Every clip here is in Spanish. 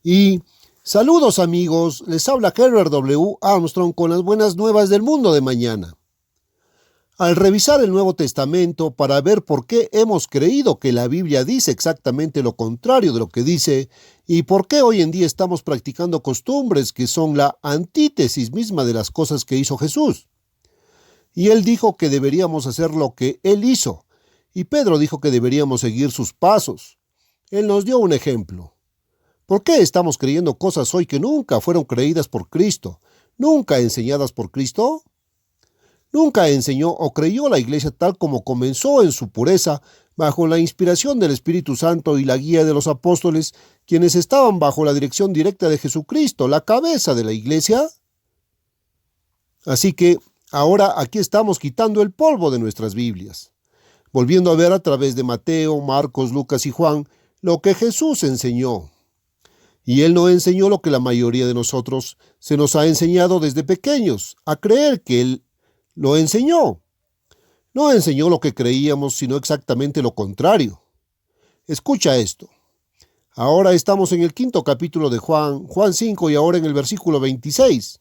Y saludos amigos, les habla Herbert W. Armstrong con las buenas nuevas del mundo de mañana. Al revisar el Nuevo Testamento para ver por qué hemos creído que la Biblia dice exactamente lo contrario de lo que dice y por qué hoy en día estamos practicando costumbres que son la antítesis misma de las cosas que hizo Jesús. Y él dijo que deberíamos hacer lo que él hizo, y Pedro dijo que deberíamos seguir sus pasos. Él nos dio un ejemplo. ¿Por qué estamos creyendo cosas hoy que nunca fueron creídas por Cristo, nunca enseñadas por Cristo? Nunca enseñó o creyó la Iglesia tal como comenzó en su pureza, bajo la inspiración del Espíritu Santo y la guía de los apóstoles, quienes estaban bajo la dirección directa de Jesucristo, la cabeza de la Iglesia. Así que ahora aquí estamos quitando el polvo de nuestras Biblias, volviendo a ver a través de Mateo, Marcos, Lucas y Juan lo que Jesús enseñó. Y él no enseñó lo que la mayoría de nosotros se nos ha enseñado desde pequeños, a creer que él lo enseñó. No enseñó lo que creíamos, sino exactamente lo contrario. Escucha esto. Ahora estamos en el 5º capítulo de Juan 5, y ahora en el versículo 26.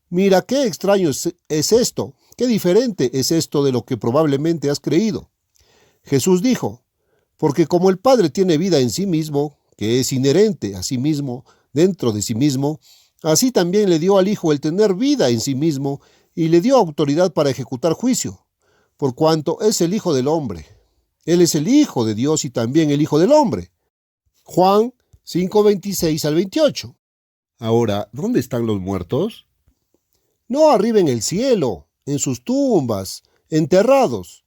Mira qué extraño es esto, qué diferente es esto de lo que probablemente has creído. Jesús dijo, porque como el Padre tiene vida en sí mismo, que es inherente a sí mismo, dentro de sí mismo, así también le dio al Hijo el tener vida en sí mismo y le dio autoridad para ejecutar juicio, por cuanto es el Hijo del Hombre. Él es el Hijo de Dios y también el Hijo del Hombre. Juan 5, 26 al 28. Ahora, ¿dónde están los muertos? No arriba en el cielo, en sus tumbas, enterrados.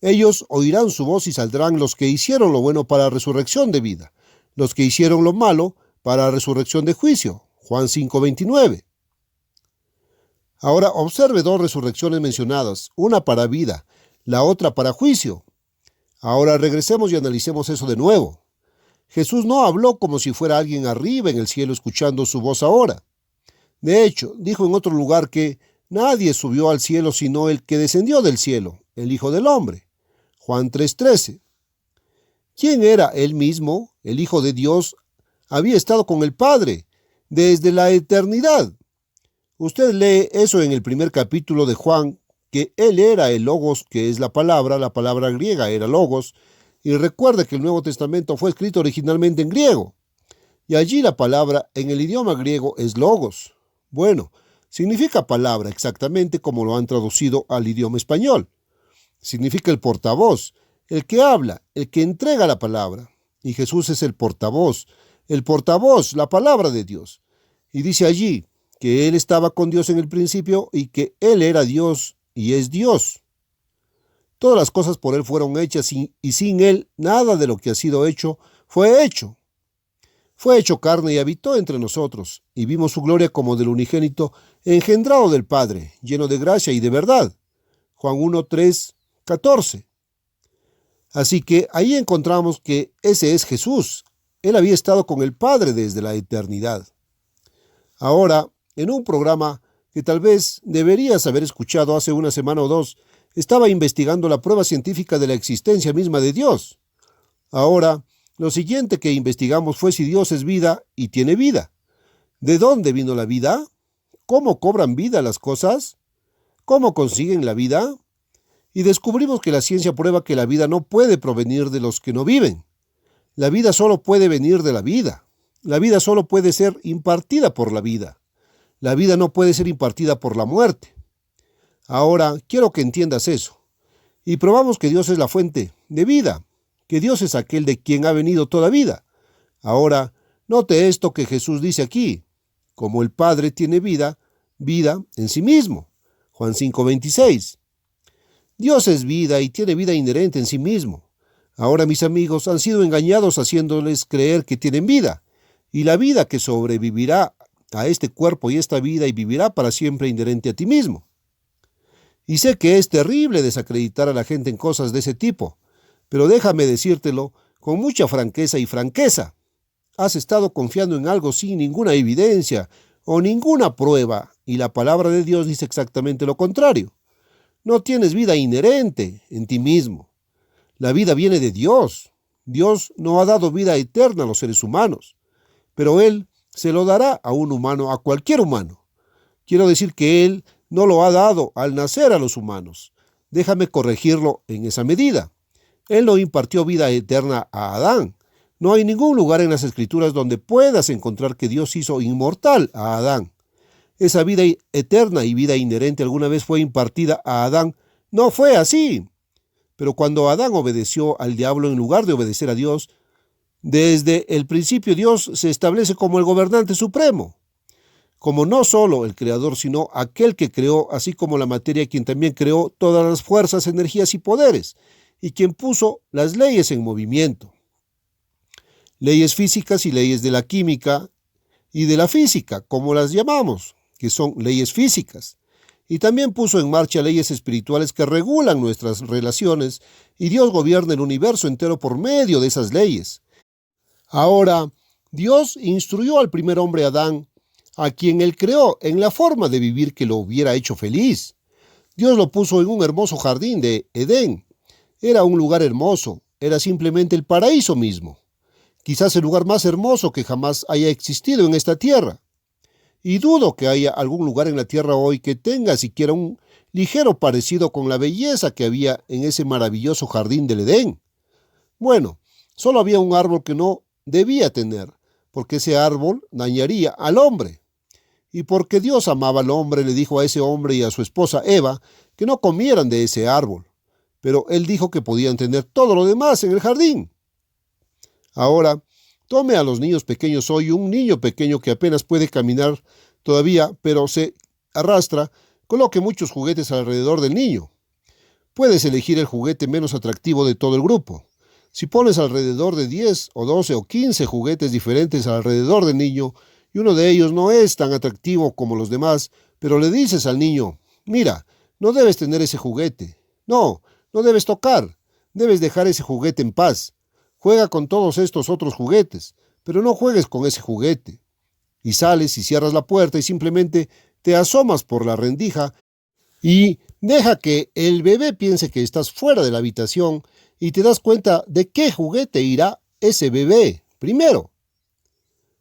Ellos oirán su voz y saldrán los que hicieron lo bueno para resurrección de vida, los que hicieron lo malo para resurrección de juicio. Juan 5, 29. Ahora observe dos resurrecciones mencionadas, una para vida, la otra para juicio. Ahora regresemos y analicemos eso de nuevo. Jesús no habló como si fuera alguien arriba en el cielo escuchando su voz ahora. De hecho, dijo en otro lugar que nadie subió al cielo sino el que descendió del cielo, el Hijo del Hombre. Juan 3:13. ¿Quién era él mismo? El Hijo de Dios había estado con el Padre desde la eternidad. Usted lee eso en el primer capítulo de Juan, que él era el Logos, que es la palabra griega era Logos, y recuerde que el Nuevo Testamento fue escrito originalmente en griego, y allí la palabra en el idioma griego es Logos. Bueno, significa palabra exactamente como lo han traducido al idioma español. Significa el portavoz, el que habla, el que entrega la palabra, y Jesús es el portavoz, la palabra de Dios. Y dice allí que Él estaba con Dios en el principio y que Él era Dios y es Dios. Todas las cosas por Él fueron hechas y sin Él nada de lo que ha sido hecho fue hecho. Fue hecho carne y habitó entre nosotros, y vimos su gloria como del unigénito, engendrado del Padre, lleno de gracia y de verdad. Juan 1, 3, 14. Así que ahí encontramos que ese es Jesús. Él había estado con el Padre desde la eternidad. Ahora, en un programa que tal vez deberías haber escuchado hace una semana o dos, estaba investigando la prueba científica de la existencia misma de Dios. Ahora, lo siguiente que investigamos fue si Dios es vida y tiene vida. ¿De dónde vino la vida? ¿Cómo cobran vida las cosas? ¿Cómo consiguen la vida? Y descubrimos que la ciencia prueba que la vida no puede provenir de los que no viven. La vida solo puede venir de la vida. La vida solo puede ser impartida por la vida. La vida no puede ser impartida por la muerte. Ahora, quiero que entiendas eso. Y probamos que Dios es la fuente de vida, que Dios es aquel de quien ha venido toda vida. Ahora, note esto que Jesús dice aquí. Como el Padre tiene vida, vida en sí mismo. Juan 5:26. Dios es vida y tiene vida inherente en sí mismo. Ahora mis amigos han sido engañados haciéndoles creer que tienen vida, y la vida que sobrevivirá a este cuerpo y esta vida y vivirá para siempre inherente a ti mismo. Y sé que es terrible desacreditar a la gente en cosas de ese tipo, pero déjame decírtelo con mucha franqueza y franqueza. Has estado confiando en algo sin ninguna evidencia o ninguna prueba, y la palabra de Dios dice exactamente lo contrario. No tienes vida inherente en ti mismo. La vida viene de Dios. Dios no ha dado vida eterna a los seres humanos. pero Él se lo dará a un humano, a cualquier humano. Quiero decir que Él no lo ha dado al nacer a los humanos. Déjame corregirlo en esa medida. Él no impartió vida eterna a Adán. No hay ningún lugar en las Escrituras donde puedas encontrar que Dios hizo inmortal a Adán. Esa vida eterna y vida inherente alguna vez fue impartida a Adán. No fue así. Pero cuando Adán obedeció al diablo en lugar de obedecer a Dios, desde el principio Dios se establece como el gobernante supremo, como no solo el creador, sino aquel que creó, así como la materia, quien también creó todas las fuerzas, energías y poderes, y quien puso las leyes en movimiento. Leyes físicas y leyes de la química y de la física, como las llamamos, que son leyes físicas. Y también puso en marcha leyes espirituales que regulan nuestras relaciones, y Dios gobierna el universo entero por medio de esas leyes. Ahora, Dios instruyó al primer hombre Adán, a quien Él creó, en la forma de vivir que lo hubiera hecho feliz. Dios lo puso en un hermoso jardín de Edén. Era un lugar hermoso, era simplemente el paraíso mismo. Quizás el lugar más hermoso que jamás haya existido en esta tierra. Y dudo que haya algún lugar en la tierra hoy que tenga siquiera un ligero parecido con la belleza que había en ese maravilloso jardín del Edén. Bueno, solo había un árbol que no debía tener, porque ese árbol dañaría al hombre. Y porque Dios amaba al hombre, le dijo a ese hombre y a su esposa Eva que no comieran de ese árbol. Pero Él dijo que podían tener todo lo demás en el jardín. Ahora, tome a los niños pequeños hoy, un niño pequeño que apenas puede caminar todavía, pero se arrastra, coloque muchos juguetes alrededor del niño. Puedes elegir el juguete menos atractivo de todo el grupo. Si pones alrededor de 10 o 12 o 15 juguetes diferentes alrededor del niño, y uno de ellos no es tan atractivo como los demás, pero le dices al niño, mira, no debes tener ese juguete. No debes tocar. Debes dejar ese juguete en paz. Juega con todos estos otros juguetes, pero no juegues con ese juguete. Y sales y cierras la puerta y simplemente te asomas por la rendija y deja que el bebé piense que estás fuera de la habitación y te das cuenta de qué juguete irá ese bebé primero.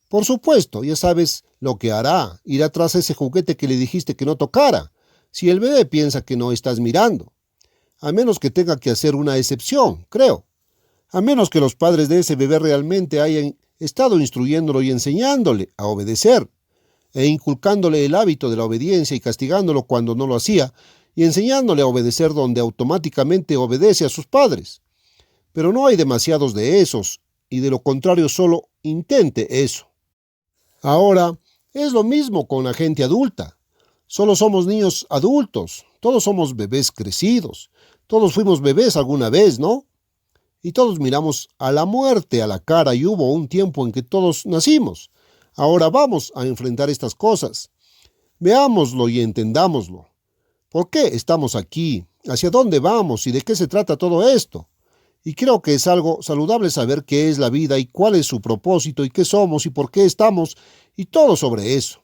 Por supuesto, ya sabes lo que hará. Irá tras ese juguete que le dijiste que no tocara, si el bebé piensa que no estás mirando. A menos que tenga que hacer una excepción, creo. A menos que los padres de ese bebé realmente hayan estado instruyéndolo y enseñándole a obedecer, e inculcándole el hábito de la obediencia y castigándolo cuando no lo hacía, y enseñándole a obedecer donde automáticamente obedece a sus padres. Pero no hay demasiados de esos, y de lo contrario solo intente eso. Ahora, es lo mismo con la gente adulta. Solo somos niños adultos, todos somos bebés crecidos, todos fuimos bebés alguna vez, ¿no? Y todos miramos a la muerte a la cara y hubo un tiempo en que todos nacimos. Ahora vamos a enfrentar estas cosas. Veámoslo y entendámoslo. ¿Por qué estamos aquí? ¿Hacia dónde vamos y de qué se trata todo esto? Y creo que es algo saludable saber qué es la vida y cuál es su propósito y qué somos y por qué estamos y todo sobre eso.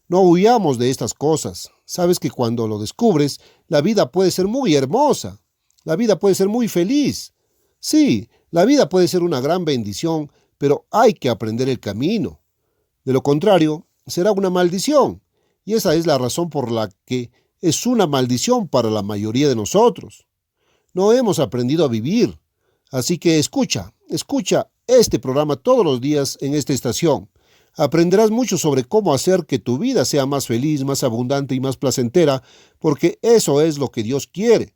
No huyamos de estas cosas. Sabes que cuando lo descubres, la vida puede ser muy hermosa. La vida puede ser muy feliz. Sí, la vida puede ser una gran bendición, pero hay que aprender el camino. De lo contrario, será una maldición. Y esa es la razón por la que es una maldición para la mayoría de nosotros. No hemos aprendido a vivir. Así que escucha este programa todos los días en esta estación. Aprenderás mucho sobre cómo hacer que tu vida sea más feliz, más abundante y más placentera, porque eso es lo que Dios quiere.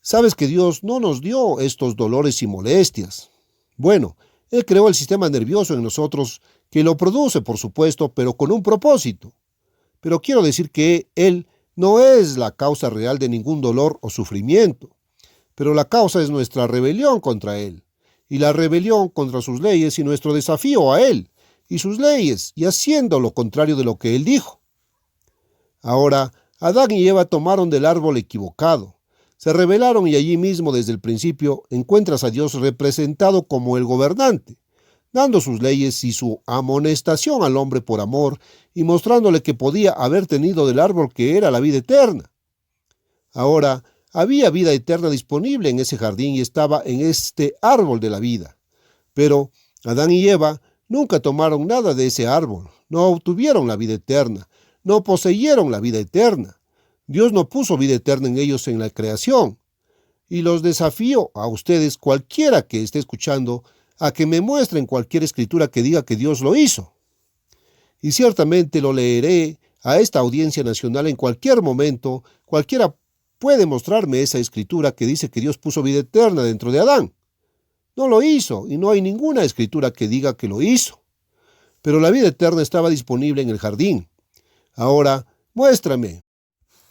Sabes que Dios no nos dio estos dolores y molestias. Bueno, Él creó el sistema nervioso en nosotros, que lo produce, por supuesto, pero con un propósito. Pero quiero decir que Él no es la causa real de ningún dolor o sufrimiento, pero la causa es nuestra rebelión contra Él, y la rebelión contra sus leyes y nuestro desafío a Él y sus leyes, y haciendo lo contrario de lo que Él dijo. Ahora, Adán y Eva tomaron del árbol equivocado. Se rebelaron y allí mismo desde el principio encuentras a Dios representado como el gobernante, dando sus leyes y su amonestación al hombre por amor y mostrándole que podía haber tenido del árbol que era la vida eterna. Ahora, había vida eterna disponible en ese jardín y estaba en este árbol de la vida. Pero Adán y Eva Nunca tomaron nada de ese árbol, no obtuvieron la vida eterna, no poseyeron la vida eterna. Dios no puso vida eterna en ellos en la creación. Y los desafío a ustedes, cualquiera que esté escuchando, a que me muestren cualquier escritura que diga que Dios lo hizo. Y ciertamente lo leeré a esta audiencia nacional en cualquier momento. Cualquiera puede mostrarme esa escritura que dice que Dios puso vida eterna dentro de Adán. No lo hizo, y no hay ninguna escritura que diga que lo hizo. Pero la vida eterna estaba disponible en el jardín. Ahora, muéstrame,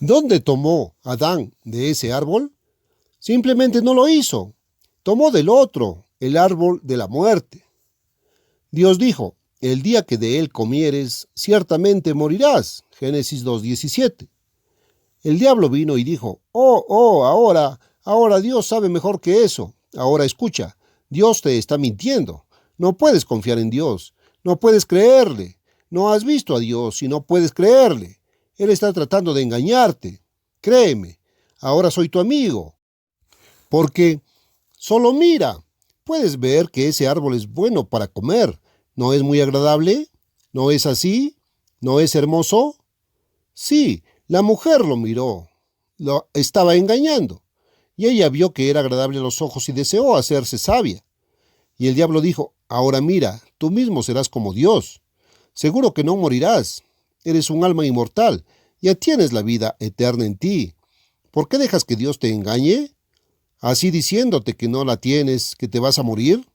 ¿dónde tomó Adán de ese árbol? Simplemente no lo hizo. Tomó del otro, el árbol de la muerte. Dios dijo, el día que de él comieres, ciertamente morirás. Génesis 2:17. El diablo vino y dijo, ahora Dios sabe mejor que eso. Ahora escucha, Dios te está mintiendo. No puedes confiar en Dios. No puedes creerle. No has visto a Dios y no puedes creerle. Él está tratando de engañarte. Créeme, ahora soy tu amigo. Porque solo mira, puedes ver que ese árbol es bueno para comer. ¿No es muy agradable? ¿No es así? ¿No es hermoso? Sí, la mujer lo miró. Lo estaba engañando. Y ella vio que era agradable a los ojos y deseó hacerse sabia. Y el diablo dijo, ahora mira, tú mismo serás como Dios. Seguro que no morirás. Eres un alma inmortal. Ya tienes la vida eterna en ti. ¿Por qué dejas que Dios te engañe? Así diciéndote que no la tienes, que te vas a morir.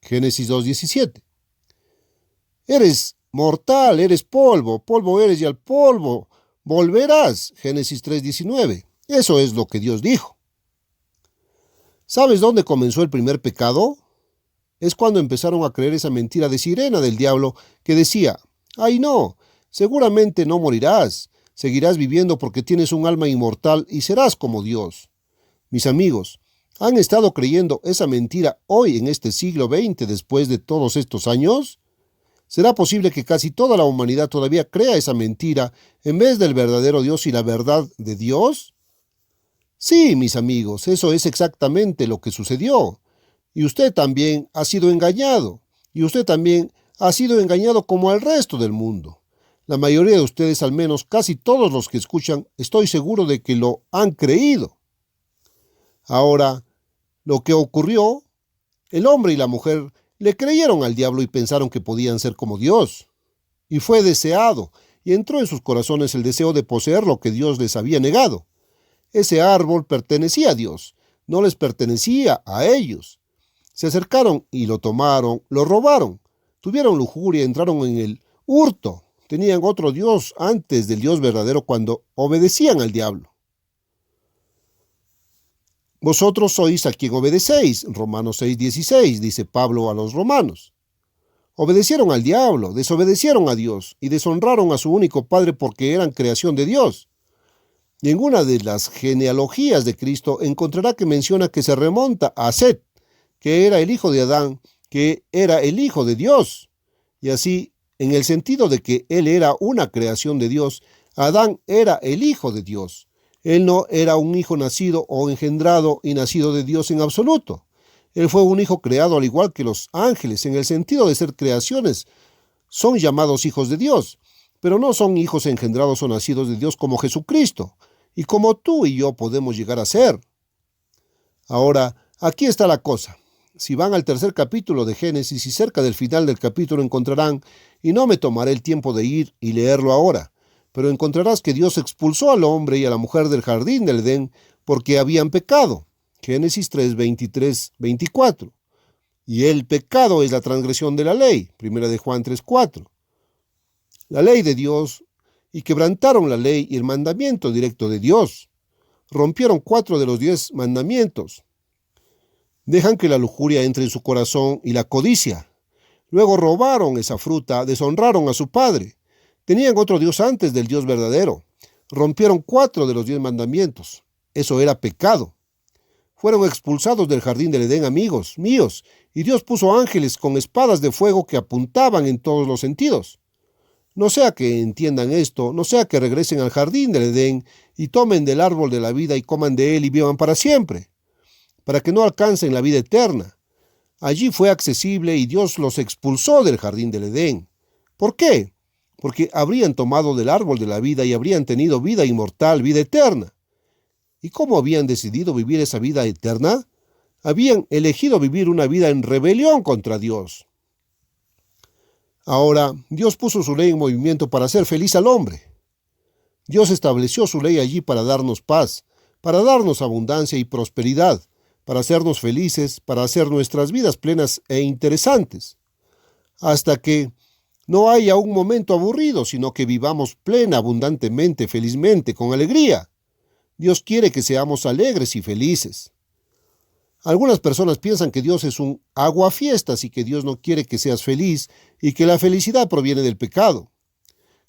Génesis 2:17. Eres mortal, eres polvo, polvo eres y al polvo volverás. Génesis 3:19. Eso es lo que Dios dijo. ¿Sabes dónde comenzó el primer pecado? Es cuando empezaron a creer esa mentira de sirena del diablo que decía, ¡ay no! Seguramente no morirás, seguirás viviendo porque tienes un alma inmortal y serás como Dios. Mis amigos, ¿han estado creyendo esa mentira hoy en este siglo XX después de todos estos años? ¿Será posible que casi toda la humanidad todavía crea esa mentira en vez del verdadero Dios y la verdad de Dios? Sí, mis amigos, eso es exactamente lo que sucedió. Y usted también ha sido engañado. Y usted también ha sido engañado como el resto del mundo. La mayoría de ustedes, al menos casi todos los que escuchan, estoy seguro de que lo han creído. Ahora, lo que ocurrió, el hombre y la mujer le creyeron al diablo y pensaron que podían ser como Dios. Y fue deseado, y entró en sus corazones el deseo de poseer lo que Dios les había negado. Ese árbol pertenecía a Dios, no les pertenecía a ellos. Se acercaron y lo tomaron, lo robaron, tuvieron lujuria, entraron en el hurto, tenían otro Dios antes del Dios verdadero cuando obedecían al diablo. Vosotros sois a quien obedecéis, Romanos 6:16, dice Pablo a los romanos. Obedecieron al diablo, desobedecieron a Dios y deshonraron a su único Padre porque eran creación de Dios. Y en una de las genealogías de Cristo encontrará que menciona que se remonta a Set, que era el hijo de Adán, que era el hijo de Dios. Y así, en el sentido de que él era una creación de Dios, Adán era el hijo de Dios. Él no era un hijo nacido o engendrado y nacido de Dios en absoluto. Él fue un hijo creado al igual que los ángeles, en el sentido de ser creaciones. Son llamados hijos de Dios, pero no son hijos engendrados o nacidos de Dios como Jesucristo, y como tú y yo podemos llegar a ser. Ahora, aquí está la cosa. Si van al tercer capítulo de Génesis y cerca del final del capítulo encontrarán, y no me tomaré el tiempo de ir y leerlo ahora, pero encontrarás que Dios expulsó al hombre y a la mujer del jardín del Edén porque habían pecado. Génesis 3:23-24. Y el pecado es la transgresión de la ley. Primera de Juan 3:4. La ley de Dios, y quebrantaron la ley y el mandamiento directo de Dios. Rompieron 4 de los 10 mandamientos. Dejan que la lujuria entre en su corazón y la codicia. Luego robaron esa fruta, deshonraron a su padre. Tenían otro Dios antes del Dios verdadero. Rompieron 4 de los 10 mandamientos. Eso era pecado. Fueron expulsados del jardín del Edén, amigos míos, y Dios puso ángeles con espadas de fuego que apuntaban en todos los sentidos. No sea que entiendan esto, no sea que regresen al jardín del Edén y tomen del árbol de la vida y coman de él y vivan para siempre, para que no alcancen la vida eterna. Allí fue accesible y Dios los expulsó del jardín del Edén. ¿Por qué? Porque habrían tomado del árbol de la vida y habrían tenido vida inmortal, vida eterna. ¿Y cómo habían decidido vivir esa vida eterna? Habían elegido vivir una vida en rebelión contra Dios. Ahora, Dios puso su ley en movimiento para hacer feliz al hombre. Dios estableció su ley allí para darnos paz, para darnos abundancia y prosperidad, para hacernos felices, para hacer nuestras vidas plenas e interesantes, hasta que no haya un momento aburrido, sino que vivamos plena, abundantemente, felizmente, con alegría. Dios quiere que seamos alegres y felices. Algunas personas piensan que Dios es un aguafiestas y que Dios no quiere que seas feliz y que la felicidad proviene del pecado.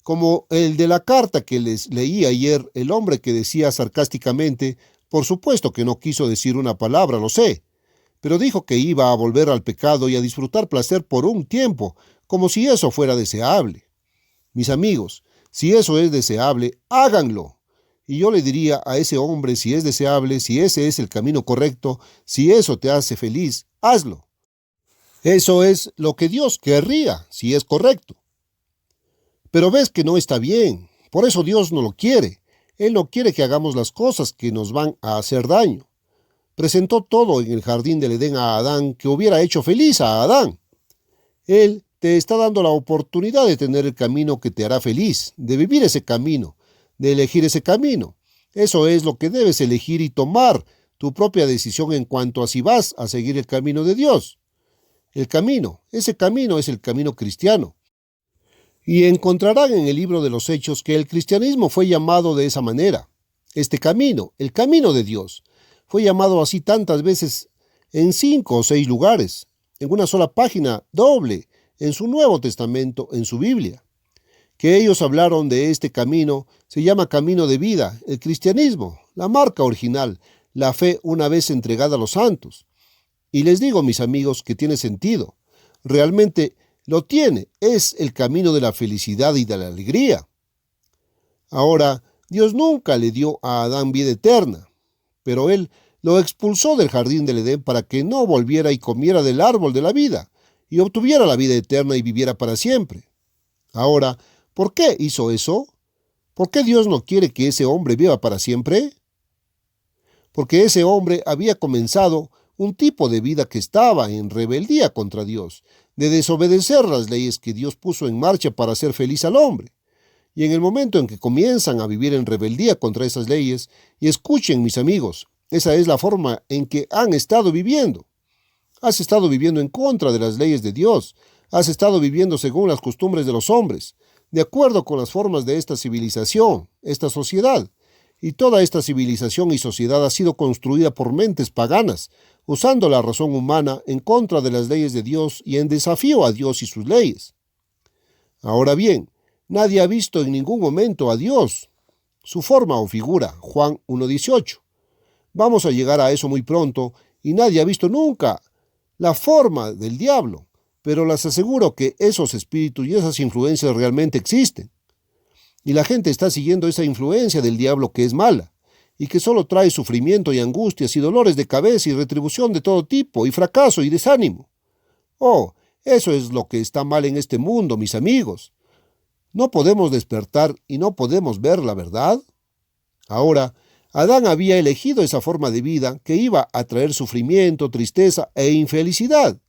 Como el de la carta que les leí ayer, el hombre que decía sarcásticamente, por supuesto que no quiso decir una palabra, lo sé, pero dijo que iba a volver al pecado y a disfrutar placer por un tiempo, como si eso fuera deseable. Mis amigos, si eso es deseable, háganlo. Y yo le diría a ese hombre, si es deseable, si ese es el camino correcto, si eso te hace feliz, hazlo. Eso es lo que Dios querría, si es correcto. Pero ves que no está bien, por eso Dios no lo quiere. Él no quiere que hagamos las cosas que nos van a hacer daño. Presentó todo en el jardín del Edén a Adán que hubiera hecho feliz a Adán. Él te está dando la oportunidad de tener el camino que te hará feliz, de vivir ese camino, de elegir ese camino. Eso es lo que debes elegir y tomar tu propia decisión en cuanto a si vas a seguir el camino de Dios. Ese camino es el camino cristiano. Y encontrarán en el libro de los Hechos que el cristianismo fue llamado de esa manera. Este camino, el camino de Dios, fue llamado así tantas veces en 5 o 6 lugares, en una sola página doble, en su Nuevo Testamento, en su Biblia. Que ellos hablaron de este camino, se llama camino de vida, el cristianismo, la marca original, la fe una vez entregada a los santos. Y les digo, mis amigos, que tiene sentido. Realmente lo tiene, es el camino de la felicidad y de la alegría. Ahora, Dios nunca le dio a Adán vida eterna, pero él lo expulsó del jardín del Edén para que no volviera y comiera del árbol de la vida, y obtuviera la vida eterna y viviera para siempre. Ahora, ¿por qué hizo eso? ¿Por qué Dios no quiere que ese hombre viva para siempre? Porque ese hombre había comenzado un tipo de vida que estaba en rebeldía contra Dios, de desobedecer las leyes que Dios puso en marcha para hacer feliz al hombre. Y en el momento en que comienzan a vivir en rebeldía contra esas leyes, y escuchen, mis amigos, esa es la forma en que han estado viviendo. Has estado viviendo en contra de las leyes de Dios, has estado viviendo según las costumbres de los hombres, de acuerdo con las formas de esta civilización, esta sociedad. Y toda esta civilización y sociedad ha sido construida por mentes paganas, usando la razón humana en contra de las leyes de Dios y en desafío a Dios y sus leyes. Ahora bien, nadie ha visto en ningún momento a Dios, su forma o figura, Juan 1:18. Vamos a llegar a eso muy pronto, y nadie ha visto nunca la forma del diablo, pero les aseguro que esos espíritus y esas influencias realmente existen. Y la gente está siguiendo esa influencia del diablo que es mala, y que solo trae sufrimiento y angustias y dolores de cabeza y retribución de todo tipo, y fracaso y desánimo. Oh, eso es lo que está mal en este mundo, mis amigos. ¿No podemos despertar y no podemos ver la verdad? Ahora, Adán había elegido esa forma de vida que iba a traer sufrimiento, tristeza e infelicidad.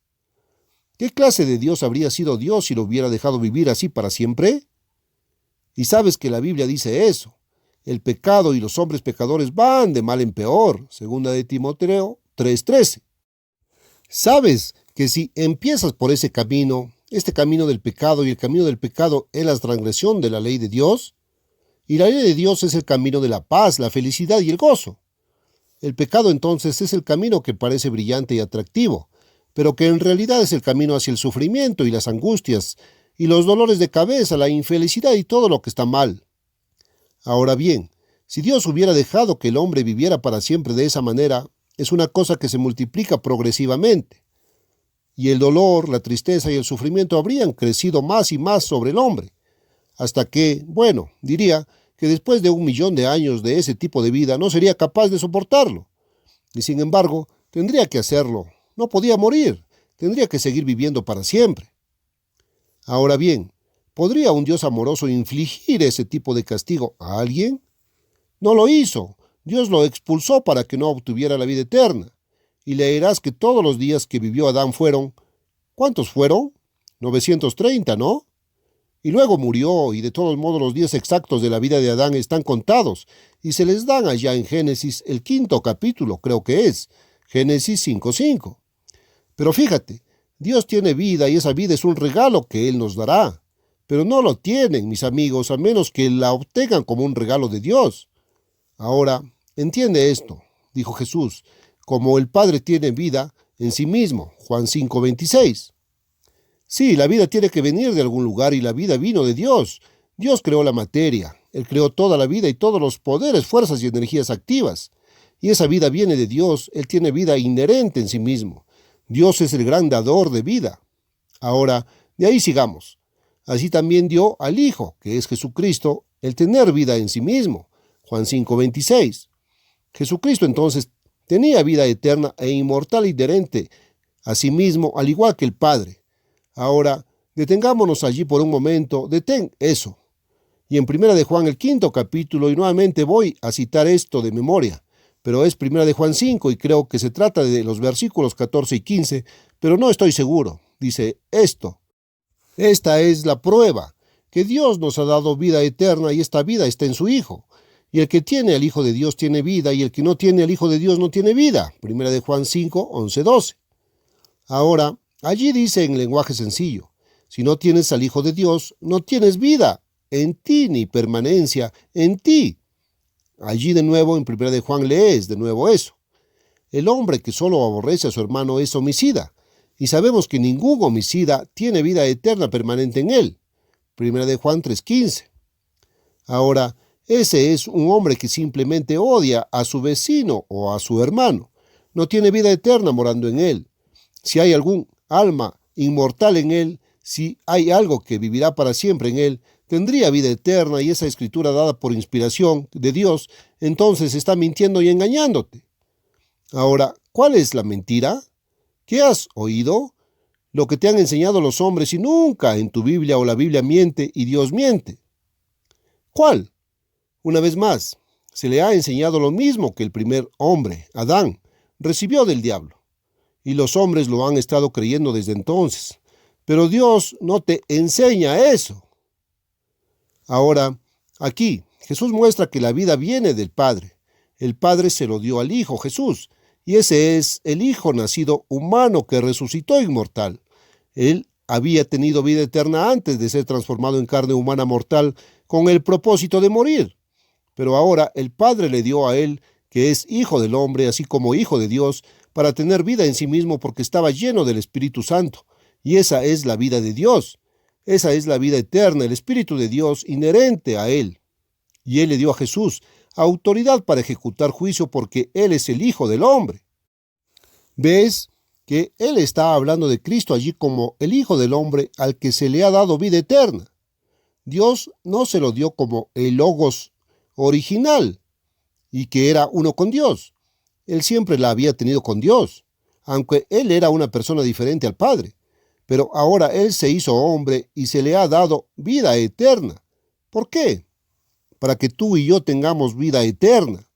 ¿Qué clase de Dios habría sido Dios si lo hubiera dejado vivir así para siempre? Y sabes que la Biblia dice eso. El pecado y los hombres pecadores van de mal en peor, segunda de Timoteo 3:13. ¿Sabes que si empiezas por ese camino, este camino del pecado, y el camino del pecado es la transgresión de la ley de Dios? Y la ley de Dios es el camino de la paz, la felicidad y el gozo. El pecado entonces es el camino que parece brillante y atractivo, pero que en realidad es el camino hacia el sufrimiento y las angustias, y los dolores de cabeza, la infelicidad y todo lo que está mal. Ahora bien, si Dios hubiera dejado que el hombre viviera para siempre de esa manera, es una cosa que se multiplica progresivamente. Y el dolor, la tristeza y el sufrimiento habrían crecido más y más sobre el hombre, hasta que, bueno, diría que después de 1.000.000 de años de ese tipo de vida no sería capaz de soportarlo. Y sin embargo, tendría que hacerlo. No podía morir. tendría que seguir viviendo para siempre. Ahora bien, ¿podría un Dios amoroso infligir ese tipo de castigo a alguien? No lo hizo. Dios lo expulsó para que no obtuviera la vida eterna. Y leerás que todos los días que vivió Adán fueron, ¿cuántos fueron? 930, ¿no? Y luego murió, y de todos modos los días exactos de la vida de Adán están contados, y se les dan allá en Génesis, el 5º capítulo, creo que es, Génesis 5:5. Pero fíjate, Dios tiene vida y esa vida es un regalo que Él nos dará. Pero no lo tienen, mis amigos, a menos que la obtengan como un regalo de Dios. Ahora, entiende esto, dijo Jesús, como el Padre tiene vida en sí mismo, Juan 5:26. Sí, la vida tiene que venir de algún lugar y la vida vino de Dios. Dios creó la materia, Él creó toda la vida y todos los poderes, fuerzas y energías activas. Y esa vida viene de Dios, Él tiene vida inherente en sí mismo. Dios es el gran dador de vida. Ahora, de ahí sigamos. Así también dio al Hijo, que es Jesucristo, el tener vida en sí mismo. Juan 5:26. Jesucristo entonces tenía vida eterna e inmortal inherente a sí mismo, al igual que el Padre. Ahora, detengámonos allí por un momento, detén eso. Y en 1 de Juan, el 5º capítulo, y nuevamente voy a citar esto de memoria, pero es 1 de Juan 5 y creo que se trata de los versículos 14 y 15, pero no estoy seguro. Dice esto: esta es la prueba, que Dios nos ha dado vida eterna y esta vida está en su Hijo. Y el que tiene al Hijo de Dios tiene vida, y el que no tiene al Hijo de Dios no tiene vida. 1 de Juan 5, 11, 12. Ahora, allí dice en lenguaje sencillo, si no tienes al Hijo de Dios, no tienes vida en ti ni permanencia en ti. Allí de nuevo en 1 de Juan lees de nuevo eso. El hombre que solo aborrece a su hermano es homicida, y sabemos que ningún homicida tiene vida eterna permanente en él. 1 de Juan 3:15. Ahora, ese es un hombre que simplemente odia a su vecino o a su hermano. No tiene vida eterna morando en él. Si hay algún alma inmortal en él, si hay algo que vivirá para siempre en él, tendría vida eterna, y esa escritura dada por inspiración de Dios, entonces está mintiendo y engañándote. Ahora, ¿cuál es la mentira? ¿Qué has oído? Lo que te han enseñado los hombres, y nunca en tu Biblia o la Biblia miente y Dios miente. ¿Cuál? Una vez más, se le ha enseñado lo mismo que el primer hombre, Adán, recibió del diablo. Y los hombres lo han estado creyendo desde entonces. Pero Dios no te enseña eso. Ahora, aquí, Jesús muestra que la vida viene del Padre. El Padre se lo dio al Hijo, Jesús, y ese es el Hijo nacido humano que resucitó inmortal. Él había tenido vida eterna antes de ser transformado en carne humana mortal con el propósito de morir. Pero ahora el Padre le dio a él, que es Hijo del hombre, así como Hijo de Dios, para tener vida en sí mismo porque estaba lleno del Espíritu Santo. Y esa es la vida de Dios. Esa es la vida eterna, el Espíritu de Dios inherente a Él. Y Él le dio a Jesús autoridad para ejecutar juicio porque Él es el Hijo del hombre. ¿Ves que Él está hablando de Cristo allí como el Hijo del hombre al que se le ha dado vida eterna? Dios no se lo dio como el Logos original y que era uno con Dios. Él siempre la había tenido con Dios, aunque Él era una persona diferente al Padre. Pero ahora Él se hizo hombre y se le ha dado vida eterna. ¿Por qué? Para que tú y yo tengamos vida eterna.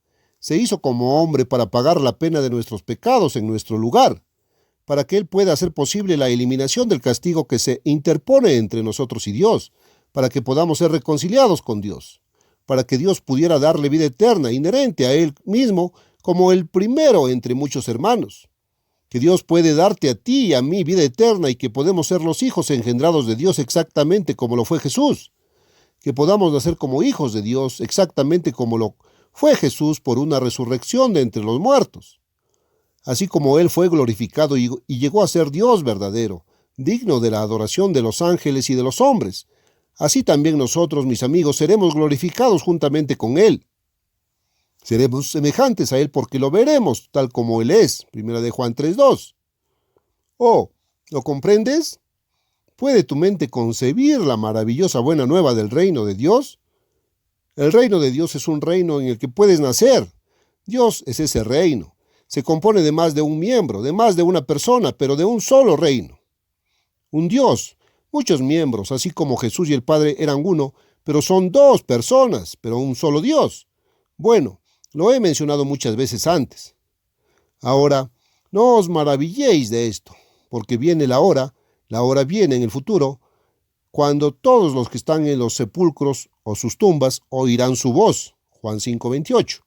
Se hizo como hombre para pagar la pena de nuestros pecados en nuestro lugar, para que Él pueda hacer posible la eliminación del castigo que se interpone entre nosotros y Dios, para que podamos ser reconciliados con Dios, para que Dios pudiera darle vida eterna inherente a Él mismo como el primero entre muchos hermanos. Que Dios puede darte a ti y a mí vida eterna y que podemos ser los hijos engendrados de Dios exactamente como lo fue Jesús. Que podamos nacer como hijos de Dios exactamente como lo fue Jesús por una resurrección de entre los muertos. Así como Él fue glorificado y llegó a ser Dios verdadero, digno de la adoración de los ángeles y de los hombres, así también nosotros, mis amigos, seremos glorificados juntamente con Él. Seremos semejantes a Él porque lo veremos tal como Él es. 1 de Juan 3:2. Oh, ¿lo comprendes? ¿Puede tu mente concebir la maravillosa buena nueva del reino de Dios? El reino de Dios es un reino en el que puedes nacer. Dios es ese reino. se compone de más de un miembro, de más de una persona, pero de un solo reino. Un Dios, muchos miembros, así como Jesús y el Padre eran uno, pero son dos personas, pero un solo Dios. Bueno, lo he mencionado muchas veces antes. Ahora, no os maravilléis de esto, porque viene la hora viene en el futuro, cuando todos los que están en los sepulcros o sus tumbas oirán su voz. Juan 5:28.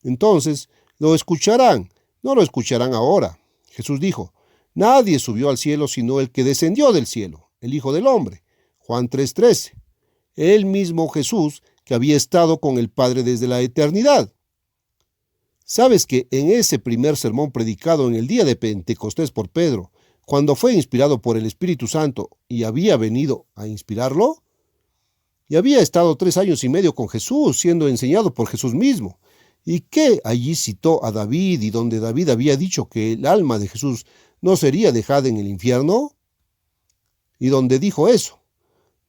Entonces lo escucharán, no lo escucharán ahora. Jesús dijo, nadie subió al cielo sino el que descendió del cielo, el Hijo del Hombre. Juan 3:13. El mismo Jesús que había estado con el Padre desde la eternidad. ¿Sabes que en ese primer sermón predicado en el día de Pentecostés por Pedro, cuando fue inspirado por el Espíritu Santo y había venido a inspirarlo? Y había estado 3 años y medio con Jesús, siendo enseñado por Jesús mismo. Y que allí citó a David, y donde David había dicho que el alma de Jesús no sería dejada en el infierno. Y donde dijo eso,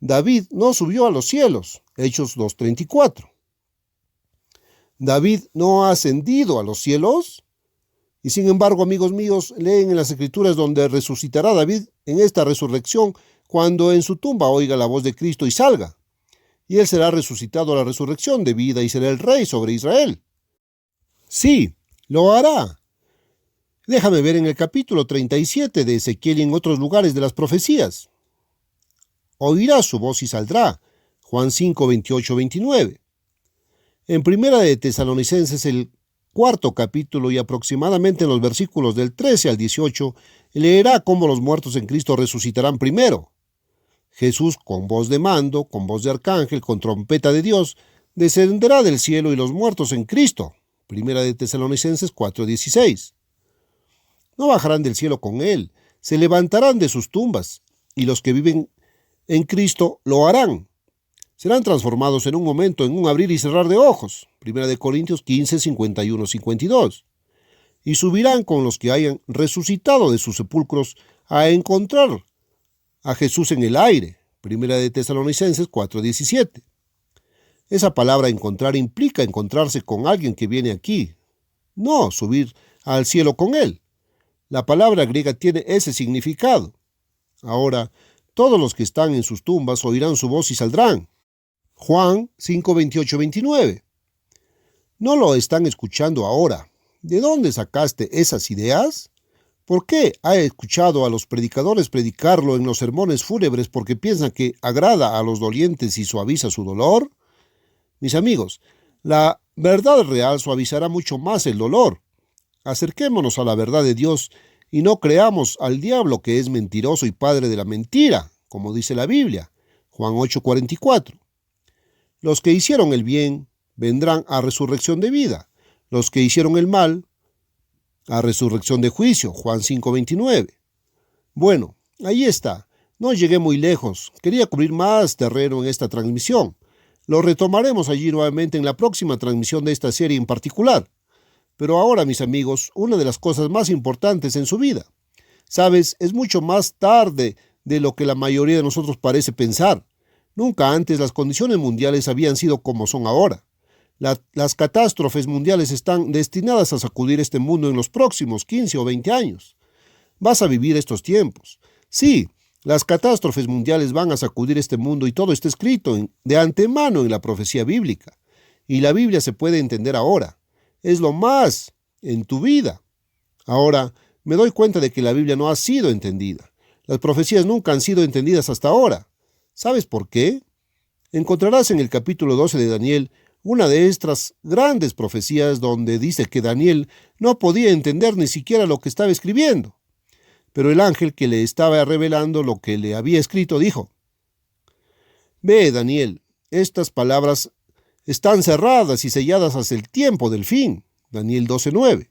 David no subió a los cielos. Hechos 2:34. David no ha ascendido a los cielos. Y sin embargo, amigos míos, leen en las Escrituras donde resucitará David en esta resurrección cuando en su tumba oiga la voz de Cristo y salga. Y él será resucitado a la resurrección de vida y será el rey sobre Israel. Sí, lo hará. Déjame ver en el capítulo 37 de Ezequiel y en otros lugares de las profecías. Oirá su voz y saldrá. Juan 5:28-29. En Primera de Tesalonicenses, el 4º capítulo y aproximadamente en los versículos del 13 al 18, leerá cómo los muertos en Cristo resucitarán primero. Jesús, con voz de mando, con voz de arcángel, con trompeta de Dios, descenderá del cielo y los muertos en Cristo. Primera de Tesalonicenses 4:16. No bajarán del cielo con él, se levantarán de sus tumbas, y los que viven en Cristo lo harán. Serán transformados en un momento, en un abrir y cerrar de ojos. Primera de Corintios 15:51-52. Y subirán con los que hayan resucitado de sus sepulcros a encontrar a Jesús en el aire. Primera de Tesalonicenses 4:17. Esa palabra encontrar implica encontrarse con alguien que viene aquí, no subir al cielo con él. La palabra griega tiene ese significado. Ahora, todos los que están en sus tumbas oirán su voz y saldrán. Juan 5:28-29. ¿No lo están escuchando ahora? ¿De dónde sacaste esas ideas? ¿Por qué ha escuchado a los predicadores predicarlo en los sermones fúnebres porque piensan que agrada a los dolientes y suaviza su dolor? Mis amigos, la verdad real suavizará mucho más el dolor. Acerquémonos a la verdad de Dios y no creamos al diablo, que es mentiroso y padre de la mentira, como dice la Biblia. Juan 8:44. Los que hicieron el bien vendrán a resurrección de vida. Los que hicieron el mal a resurrección de juicio. Juan 5:29. Bueno, ahí está. No llegué muy lejos. Quería cubrir más terreno en esta transmisión. Lo retomaremos allí nuevamente en la próxima transmisión de esta serie en particular. Pero ahora, mis amigos, una de las cosas más importantes en su vida. Sabes, es mucho más tarde de lo que la mayoría de nosotros parece pensar. Nunca antes las condiciones mundiales habían sido como son ahora. Las catástrofes mundiales están destinadas a sacudir este mundo en los próximos 15 o 20 años. Vas a vivir estos tiempos. Sí, las catástrofes mundiales van a sacudir este mundo y todo está escrito de antemano en la profecía bíblica. Y la Biblia se puede entender ahora. Es lo más en tu vida. Ahora, me doy cuenta de que la Biblia no ha sido entendida. Las profecías nunca han sido entendidas hasta ahora. ¿Sabes por qué? Encontrarás en el capítulo 12 de Daniel una de estas grandes profecías donde dice que Daniel no podía entender ni siquiera lo que estaba escribiendo. Pero el ángel que le estaba revelando lo que le había escrito dijo: Ve, Daniel, estas palabras están cerradas y selladas hasta el tiempo del fin. Daniel 12:9.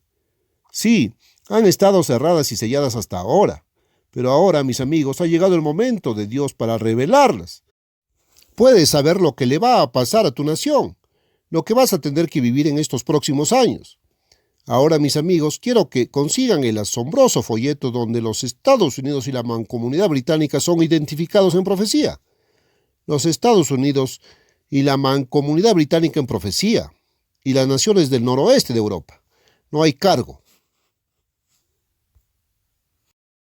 Sí, han estado cerradas y selladas hasta ahora. Pero ahora, mis amigos, ha llegado el momento de Dios para revelarlas. Puedes saber lo que le va a pasar a tu nación, lo que vas a tener que vivir en estos próximos años. Ahora, mis amigos, quiero que consigan el asombroso folleto donde los Estados Unidos y la Mancomunidad Británica son identificados en profecía. Los Estados Unidos y la Mancomunidad Británica en profecía, y las naciones del noroeste de Europa. No hay cargo.